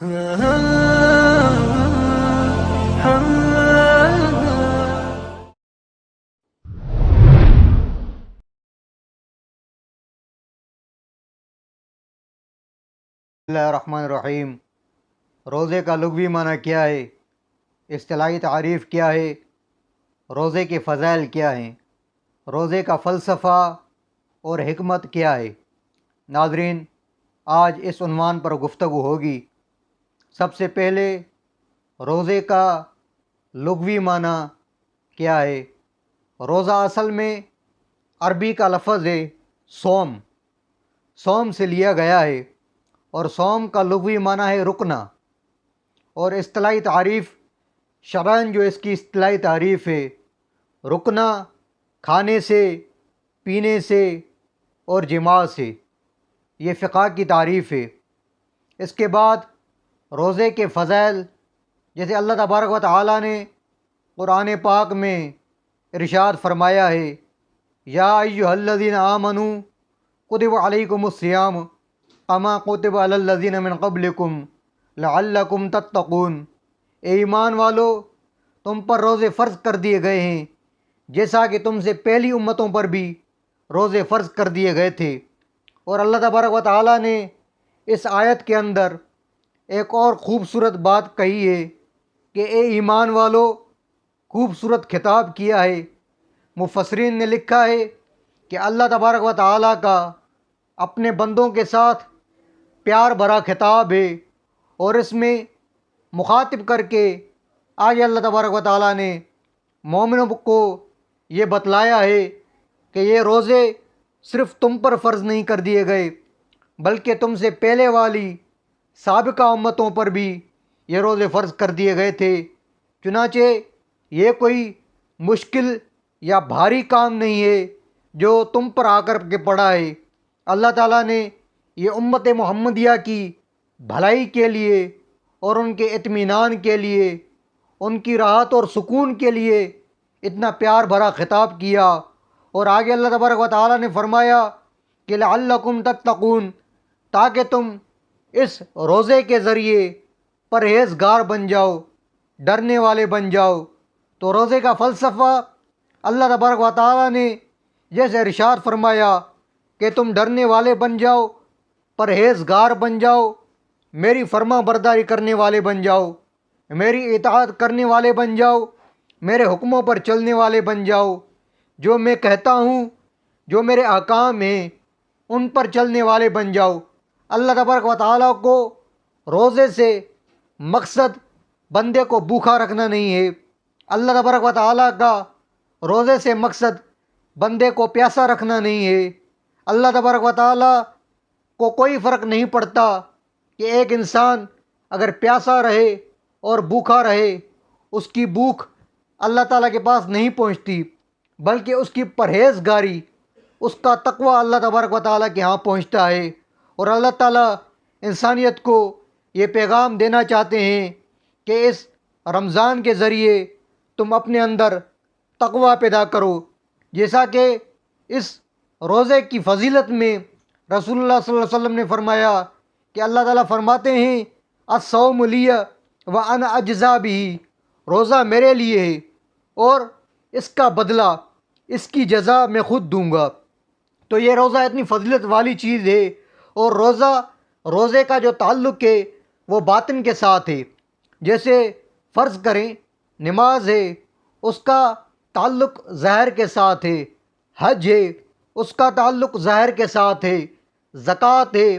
اللہ الرحمن الرحیم۔ روزے کا لغوی معنی کیا ہے؟ اصطلاحی تعریف کیا ہے؟ روزے کے فضائل کیا ہیں؟ روزے کا فلسفہ اور حکمت کیا ہے؟ ناظرین، آج اس عنوان پر گفتگو ہوگی۔ سب سے پہلے روزے کا لغوی معنی کیا ہے؟ روزہ اصل میں عربی کا لفظ ہے صوم۔ صوم سے لیا گیا ہے، اور صوم کا لغوی معنی ہے رکنا۔ اور اصطلاحی تعریف شرعاً جو اس کی اصطلاحی تعریف ہے، رکنا کھانے سے، پینے سے اور جماع سے، یہ فقہ کی تعریف ہے۔ اس کے بعد روزے کے فضائل، جیسے اللہ تبارک و تعالیٰ نے قرآن پاک میں ارشاد فرمایا ہے، یا ایھا الذین آمنوا کتب علیکم الصیام کما کتب علی الذین من قبلکم لعلکم تتقون۔ اے ایمان والو، تم پر روزے فرض کر دیے گئے ہیں جیسا کہ تم سے پہلی امتوں پر بھی روزے فرض کر دیے گئے تھے۔ اور اللہ تبارک و تعالیٰ نے اس آیت کے اندر ایک اور خوبصورت بات کہی ہے کہ اے ایمان والو، خوبصورت خطاب کیا ہے۔ مفسرین نے لکھا ہے کہ اللہ تبارک و تعالیٰ کا اپنے بندوں کے ساتھ پیار بھرا خطاب ہے، اور اس میں مخاطب کر کے آگے اللہ تبارک و تعالیٰ نے مومنوں کو یہ بتلایا ہے کہ یہ روزے صرف تم پر فرض نہیں کر دیے گئے، بلکہ تم سے پہلے والی سابقہ امتوں پر بھی یہ روزے فرض کر دیے گئے تھے۔ چنانچہ یہ کوئی مشکل یا بھاری کام نہیں ہے جو تم پر آ کر کے پڑا ہے۔ اللہ تعالیٰ نے یہ امت محمدیہ کی بھلائی کے لیے اور ان کے اطمینان کے لیے، ان کی راحت اور سکون کے لیے اتنا پیار بھرا خطاب کیا۔ اور آگے اللہ تبارک و تعالیٰ نے فرمایا کہ لعلکم تتقون، تاکہ تم اس روزے کے ذریعے پرہیزگار بن جاؤ، ڈرنے والے بن جاؤ۔ تو روزے کا فلسفہ اللہ تبارک و تعالیٰ نے جیسے ارشاد فرمایا کہ تم ڈرنے والے بن جاؤ، پرہیزگار بن جاؤ، میری فرما برداری کرنے والے بن جاؤ، میری اطاعت کرنے والے بن جاؤ، میرے حکموں پر چلنے والے بن جاؤ، جو میں کہتا ہوں، جو میرے احکام ہیں ان پر چلنے والے بن جاؤ۔ اللہ تبارک و تعالیٰ کو روزے سے مقصد بندے کو بھوکا رکھنا نہیں ہے۔ اللہ تبارک و تعالیٰ کا روزے سے مقصد بندے کو پیاسا رکھنا نہیں ہے۔ اللہ تبارک و تعالیٰ کو کوئی فرق نہیں پڑتا کہ ایک انسان اگر پیاسا رہے اور بھوکا رہے، اس کی بھوک اللہ تعالیٰ کے پاس نہیں پہنچتی، بلکہ اس کی پرہیزگاری، اس کا تقوی اللہ تبارک و تعالیٰ کے ہاں پہنچتا ہے۔ اور اللہ تعالیٰ انسانیت کو یہ پیغام دینا چاہتے ہیں کہ اس رمضان کے ذریعے تم اپنے اندر تقوی پیدا کرو، جیسا کہ اس روزے کی فضیلت میں رسول اللہ صلی اللہ علیہ وسلم نے فرمایا کہ اللہ تعالیٰ فرماتے ہیں الصوم لی وانا اجزا بہ، روزہ میرے لیے ہے اور اس کا بدلہ، اس کی جزا میں خود دوں گا۔ تو یہ روزہ اتنی فضیلت والی چیز ہے، اور روزے کا جو تعلق ہے وہ باطن کے ساتھ ہے۔ جیسے فرض کریں نماز ہے، اس کا تعلق ظاہر کے ساتھ ہے، حج ہے اس کا تعلق ظاہر کے ساتھ ہے، زکوٰۃ ہے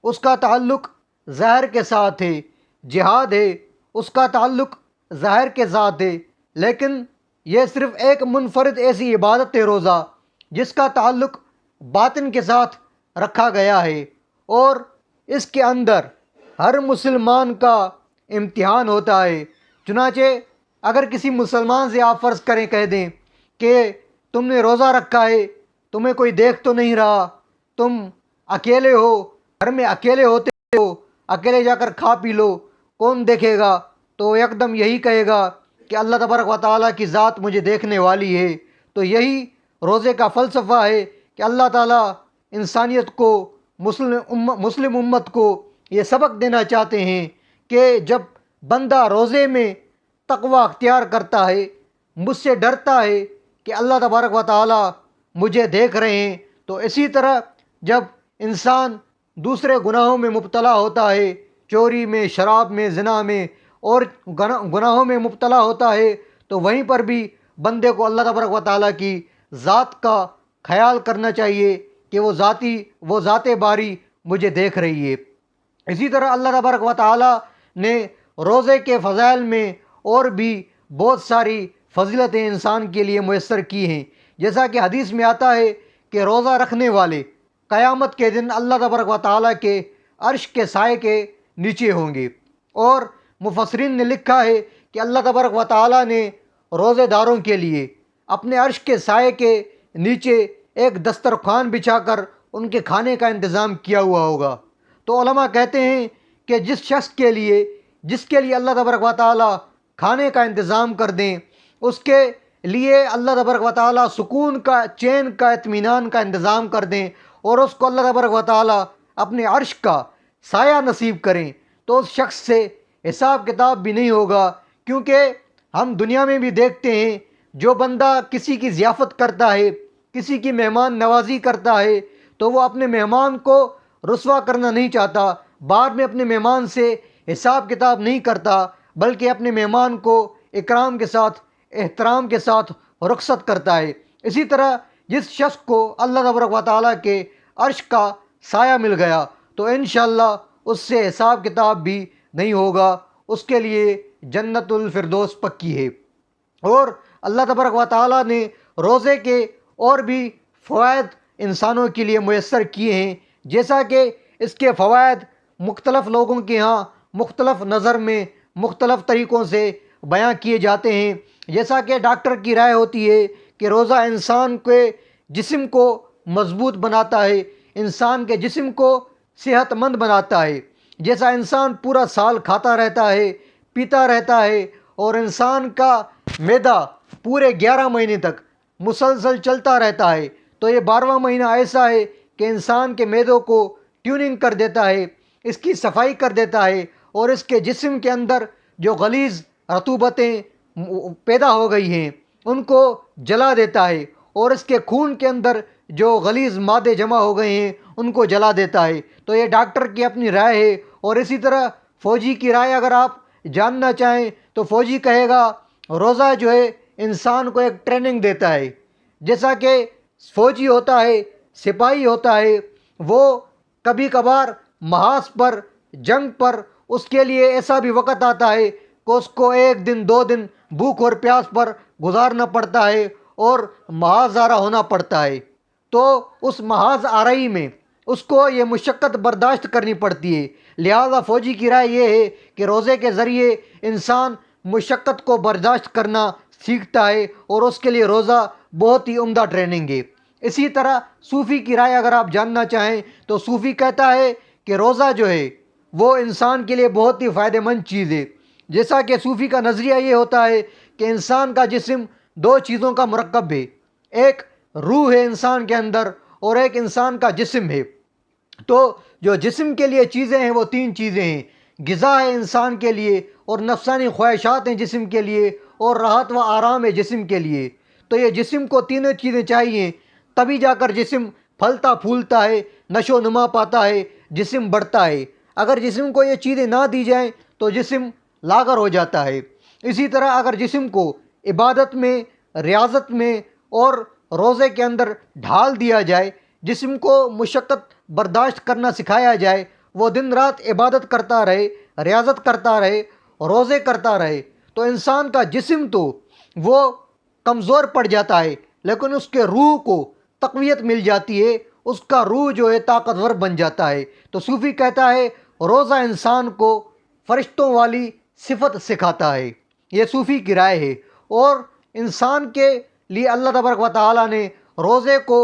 اس کا تعلق ظاہر کے ساتھ ہے، جہاد ہے اس کا تعلق ظاہر کے ساتھ ہے۔ لیکن یہ صرف ایک منفرد ایسی عبادت ہے روزہ جس کا تعلق باطن کے ساتھ رکھا گیا ہے، اور اس کے اندر ہر مسلمان کا امتحان ہوتا ہے۔ چنانچہ اگر کسی مسلمان سے آپ فرض کریں، کہہ دیں کہ تم نے روزہ رکھا ہے، تمہیں کوئی دیکھ تو نہیں رہا، تم اکیلے ہو، گھر میں اکیلے ہوتے ہو، اکیلے جا کر کھا پی لو، کون دیکھے گا؟ تو یکدم یہی کہے گا کہ اللہ تبارک و تعالیٰ کی ذات مجھے دیکھنے والی ہے۔ تو یہی روزے کا فلسفہ ہے کہ اللہ تعالیٰ انسانیت کو، مسلم امت کو یہ سبق دینا چاہتے ہیں کہ جب بندہ روزے میں تقوی اختیار کرتا ہے، مجھ سے ڈرتا ہے کہ اللہ تبارک و تعالی مجھے دیکھ رہے ہیں، تو اسی طرح جب انسان دوسرے گناہوں میں مبتلا ہوتا ہے، چوری میں، شراب میں، زنا میں اور گناہوں میں مبتلا ہوتا ہے، تو وہیں پر بھی بندے کو اللہ تبارک و تعالیٰ کی ذات کا خیال کرنا چاہیے کہ وہ ذات باری مجھے دیکھ رہی ہے۔ اسی طرح اللہ تبارک و تعالیٰ نے روزے کے فضائل میں اور بھی بہت ساری فضیلتیں انسان کے لیے میسر کی ہیں، جیسا کہ حدیث میں آتا ہے کہ روزہ رکھنے والے قیامت کے دن اللہ تبارک و تعالیٰ کے عرش کے سائے کے نیچے ہوں گے۔ اور مفسرین نے لکھا ہے کہ اللہ تبارک و تعالیٰ نے روزے داروں کے لیے اپنے عرش کے سائے کے نیچے ایک دسترخوان بچھا کر ان کے کھانے کا انتظام کیا ہوا ہوگا۔ تو علماء کہتے ہیں کہ جس کے لیے اللہ تبارک و تعالیٰ کھانے کا انتظام کر دیں، اس کے لیے اللہ تبارک و تعالیٰ سکون کا، چین کا، اطمینان کا انتظام کر دیں، اور اس کو اللہ تبارک و تعالیٰ اپنے عرش کا سایہ نصیب کریں، تو اس شخص سے حساب کتاب بھی نہیں ہوگا۔ کیونکہ ہم دنیا میں بھی دیکھتے ہیں، جو بندہ کسی کی ضیافت کرتا ہے، کسی کی مہمان نوازی کرتا ہے، تو وہ اپنے مہمان کو رسوا کرنا نہیں چاہتا، بعد میں اپنے مہمان سے حساب کتاب نہیں کرتا، بلکہ اپنے مہمان کو اکرام کے ساتھ، احترام کے ساتھ رخصت کرتا ہے۔ اسی طرح جس شخص کو اللہ تبارک و تعالیٰ کے عرش کا سایہ مل گیا، تو انشاءاللہ اس سے حساب کتاب بھی نہیں ہوگا، اس کے لیے جنت الفردوس پکی ہے۔ اور اللہ تبارک و تعالیٰ نے روزے کے اور بھی فوائد انسانوں کے لیے میسر کیے ہیں، جیسا کہ اس کے فوائد مختلف لوگوں کے ہاں مختلف نظر میں مختلف طریقوں سے بیاں کیے جاتے ہیں۔ جیسا کہ ڈاکٹر کی رائے ہوتی ہے کہ روزہ انسان کے جسم کو مضبوط بناتا ہے، انسان کے جسم کو صحت مند بناتا ہے۔ جیسا انسان پورا سال کھاتا رہتا ہے، پیتا رہتا ہے، اور انسان کا معدہ پورے 11 مہینے تک مسلسل چلتا رہتا ہے، تو یہ 12واں مہینہ ایسا ہے کہ انسان کے معدوں کو ٹیوننگ کر دیتا ہے، اس کی صفائی کر دیتا ہے، اور اس کے جسم کے اندر جو غلیظ رطوبتیں پیدا ہو گئی ہیں ان کو جلا دیتا ہے، اور اس کے خون کے اندر جو غلیظ مادے جمع ہو گئے ہیں ان کو جلا دیتا ہے۔ تو یہ ڈاکٹر کی اپنی رائے ہے۔ اور اسی طرح فوجی کی رائے اگر آپ جاننا چاہیں تو فوجی کہے گا روزہ جو ہے انسان کو ایک ٹریننگ دیتا ہے۔ جیسا کہ فوجی ہوتا ہے، سپاہی ہوتا ہے، وہ کبھی کبھار محاذ پر، جنگ پر اس کے لیے ایسا بھی وقت آتا ہے کہ اس کو 1 دن 2 دن بھوک اور پیاس پر گزارنا پڑتا ہے اور محاذ آرا ہونا پڑتا ہے۔ تو اس محاذ آرائی میں اس کو یہ مشقت برداشت کرنی پڑتی ہے۔ لہذا فوجی کی رائے یہ ہے کہ روزے کے ذریعے انسان مشقت کو برداشت کرنا سیکھتا ہے، اور اس کے لیے روزہ بہت ہی عمدہ ٹریننگ ہے۔ اسی طرح صوفی کی رائے اگر آپ جاننا چاہیں تو صوفی کہتا ہے کہ روزہ جو ہے وہ انسان کے لیے بہت ہی فائدہ مند چیز ہے۔ جیسا کہ صوفی کا نظریہ یہ ہوتا ہے کہ انسان کا جسم 2 چیزوں کا مرکب ہے، ایک روح ہے انسان کے اندر، اور ایک انسان کا جسم ہے۔ تو جو جسم کے لیے چیزیں ہیں وہ 3 چیزیں ہیں، غذا ہے انسان کے لیے، اور نفسانی خواہشات ہیں جسم کے لیے، اور راحت و آرام ہے جسم کے لیے۔ تو یہ جسم کو تینوں چیزیں چاہیے، تبھی جا کر جسم پھلتا پھولتا ہے، نشو و نما پاتا ہے، جسم بڑھتا ہے۔ اگر جسم کو یہ چیزیں نہ دی جائیں تو جسم لاغر ہو جاتا ہے۔ اسی طرح اگر جسم کو عبادت میں، ریاضت میں اور روزے کے اندر ڈھال دیا جائے، جسم کو مشقت برداشت کرنا سکھایا جائے، وہ دن رات عبادت کرتا رہے، ریاضت کرتا رہے، روزے کرتا رہے، تو انسان کا جسم تو وہ کمزور پڑ جاتا ہے، لیکن اس کے روح کو تقویت مل جاتی ہے، اس کا روح جو ہے طاقتور بن جاتا ہے۔ تو صوفی کہتا ہے روزہ انسان کو فرشتوں والی صفت سکھاتا ہے۔ یہ صوفی کی رائے ہے۔ اور انسان کے لیے اللہ تبارک و تعالیٰ نے روزے کو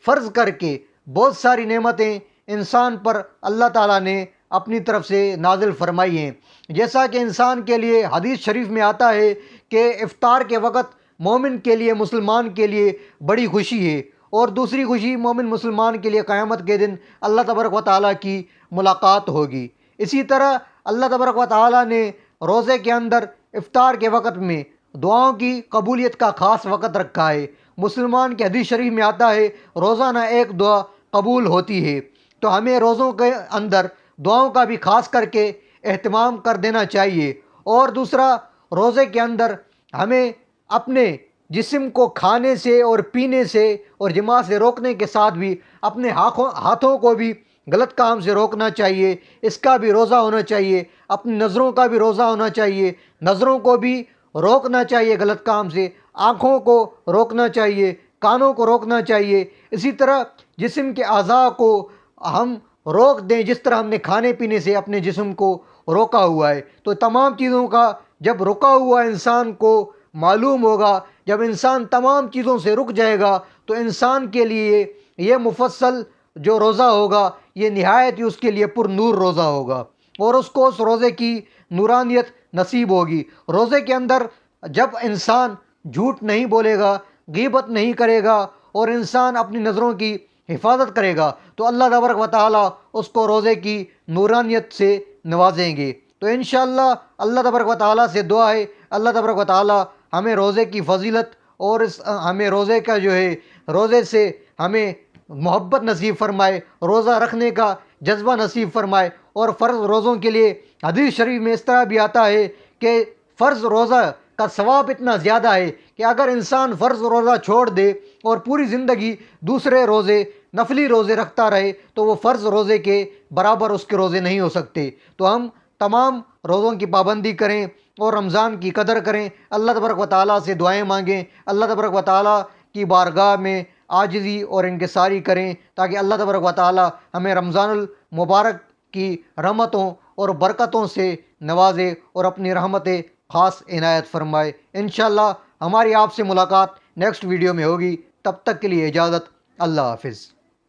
فرض کر کے بہت ساری نعمتیں انسان پر اللہ تعالیٰ نے اپنی طرف سے نازل فرمائی ہیں۔ جیسا کہ انسان کے لیے حدیث شریف میں آتا ہے کہ افطار کے وقت مومن کے لیے، مسلمان کے لیے بڑی خوشی ہے، اور دوسری خوشی مومن مسلمان کے لیے قیامت کے دن اللہ تبارک و تعالیٰ کی ملاقات ہوگی۔ اسی طرح اللہ تبارک و تعالیٰ نے روزے کے اندر افطار کے وقت میں دعاؤں کی قبولیت کا خاص وقت رکھا ہے۔ مسلمان کے حدیث شریف میں آتا ہے روزانہ ایک دعا قبول ہوتی ہے، تو ہمیں روزوں کے اندر دعاؤں کا بھی خاص کر کے اہتمام کر دینا چاہیے۔ اور دوسرا، روزے کے اندر ہمیں اپنے جسم کو کھانے سے اور پینے سے اور جماع سے روکنے کے ساتھ بھی اپنے ہاتھوں کو بھی غلط کام سے روکنا چاہیے، اس کا بھی روزہ ہونا چاہیے۔ اپنی نظروں کا بھی روزہ ہونا چاہیے، نظروں کو بھی روکنا چاہیے غلط کام سے، آنکھوں کو روکنا چاہیے، کانوں کو روکنا چاہیے۔ اسی طرح جسم کے اعضاء کو ہم روک دیں، جس طرح ہم نے کھانے پینے سے اپنے جسم کو روکا ہوا ہے۔ تو تمام چیزوں کا جب رکا ہوا انسان کو معلوم ہوگا، جب انسان تمام چیزوں سے رک جائے گا، تو انسان کے لیے یہ مفصل جو روزہ ہوگا یہ نہایت ہی اس کے لیے پر نور روزہ ہوگا، اور اس کو اس روزے کی نورانیت نصیب ہوگی۔ روزے کے اندر جب انسان جھوٹ نہیں بولے گا، غیبت نہیں کرے گا، اور انسان اپنی نظروں کی حفاظت کرے گا، تو اللہ تبارک و تعالیٰ اس کو روزے کی نورانیت سے نوازیں گے۔ تو انشاءاللہ اللہ تبارک و تعالیٰ سے دعا ہے اللہ تبارک و تعالیٰ ہمیں روزے کی فضیلت اور ہمیں روزے کا جو ہے روزے سے ہمیں محبت نصیب فرمائے، روزہ رکھنے کا جذبہ نصیب فرمائے۔ اور فرض روزوں کے لیے حدیث شریف میں اس طرح بھی آتا ہے کہ فرض روزہ کا ثواب اتنا زیادہ ہے کہ اگر انسان فرض روزہ چھوڑ دے اور پوری زندگی دوسرے روزے نفلی روزے رکھتا رہے تو وہ فرض روزے کے برابر اس کے روزے نہیں ہو سکتے۔ تو ہم تمام روزوں کی پابندی کریں اور رمضان کی قدر کریں، اللہ تبارک و تعالیٰ سے دعائیں مانگیں، اللہ تبارک و تعالیٰ کی بارگاہ میں عاجزی اور انکساری کریں، تاکہ اللہ تبارک و تعالیٰ ہمیں رمضان المبارک کی رحمتوں اور برکتوں سے نوازے اور اپنی رحمتیں خاص عنایت فرمائے۔ انشاءاللہ ہماری آپ سے ملاقات نیکسٹ ویڈیو میں ہوگی، تب تک کے لیے اجازت، اللہ حافظ۔